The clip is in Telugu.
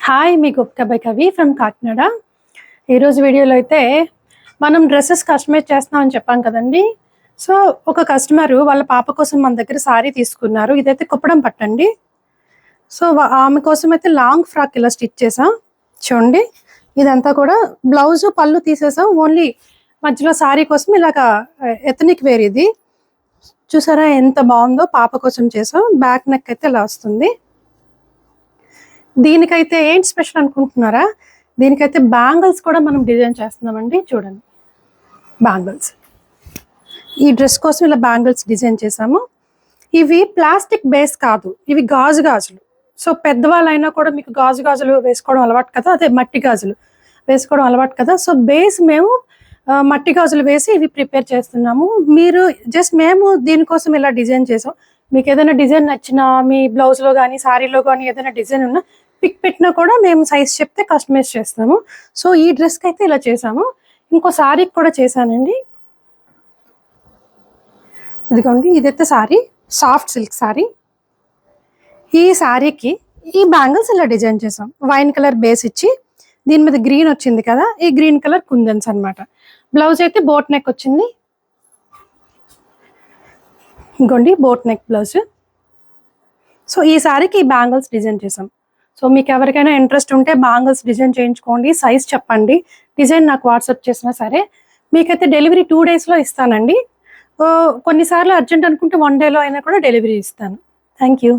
హాయ్, మీ గుప్తా బై కవి ఫ్రమ్ కాకినాడ. ఈరోజు వీడియోలో అయితే మనం డ్రెస్సెస్ కస్టమైజ్ చేస్తున్నామని చెప్పాం కదండి. సో ఒక కస్టమరు వాళ్ళ పాప కోసం మన దగ్గర సారీ తీసుకున్నారు. ఇదైతే కుప్పడం పట్టండి. సో ఆమె కోసం అయితే లాంగ్ ఫ్రాక్ ఇలా స్టిచ్ చేసాం. చూడండి, ఇదంతా కూడా బ్లౌజ్ పళ్ళు తీసేసాం. ఓన్లీ మధ్యలో సారీ కోసం ఇలాగా ఎథనిక్ వేర్. ఇది చూసారా ఎంత బాగుందో, పాప కోసం చేసాం. బ్యాక్ నెక్ అయితే ఇలా వస్తుంది. దీనికైతే ఏంటి స్పెషల్ అనుకుంటున్నారా? దీనికైతే బ్యాంగిల్స్ కూడా మనం డిజైన్ చేస్తున్నామండి. చూడండి, బ్యాంగిల్స్. ఈ డ్రెస్ కోసం ఇలా బ్యాంగిల్స్ డిజైన్ చేసాము. ఇవి ప్లాస్టిక్ బేస్ కాదు, ఇవి గాజులు. సో పెద్దవాళ్ళైనా కూడా మీకు గాజులు వేసుకోవడం అలవాటు కదా, అదే మట్టి గాజులు వేసుకోవడం అలవాటు కదా. సో బేస్ మేము మట్టి గాజులు వేసి ఇవి ప్రిపేర్ చేస్తున్నాము. మీరు మేము దీనికోసం ఇలా డిజైన్ చేసాం. మీకు ఏదైనా డిజైన్ నచ్చినా, మీ బ్లౌజ్లో కానీ శారీలో కానీ ఏదైనా డిజైన్ ఉన్నా పిక్ పెట్టినా కూడా మేము సైజ్ చెప్తే కస్టమైజ్ చేస్తాము. సో ఈ డ్రెస్కి అయితే ఇలా చేసాము. ఇంకో శారీకి కూడా చేశానండి. ఇదిగోండి, ఇదైతే శారీ, సాఫ్ట్ సిల్క్ శారీ. ఈ శారీకి ఈ బ్యాంగిల్స్ ఇలా డిజైన్ చేసాం. వైన్ కలర్ బేస్ ఇచ్చి దీని మీద గ్రీన్ వచ్చింది కదా, ఈ గ్రీన్ కలర్ కుందన్స్ అనమాట. బ్లౌజ్ అయితే బోట్ నెక్ వచ్చింది. ఇంకోండి బోట్ నెక్ బ్లౌజ్. సో ఈ శారీకి ఈ బ్యాంగిల్స్ డిజైన్ చేసాం. సో మీకు ఎవరికైనా ఇంట్రెస్ట్ ఉంటే బ్యాంగిల్స్ డిజైన్ చేయించుకోండి. సైజ్ చెప్పండి, డిజైన్ నాకు వాట్సాప్ చేసినా సరే. మీకైతే డెలివరీ 2 daysలో ఇస్తానండి. కొన్నిసార్లు అర్జెంట్ అనుకుంటే 1 dayలో అయినా కూడా డెలివరీ ఇస్తాను. Thank you.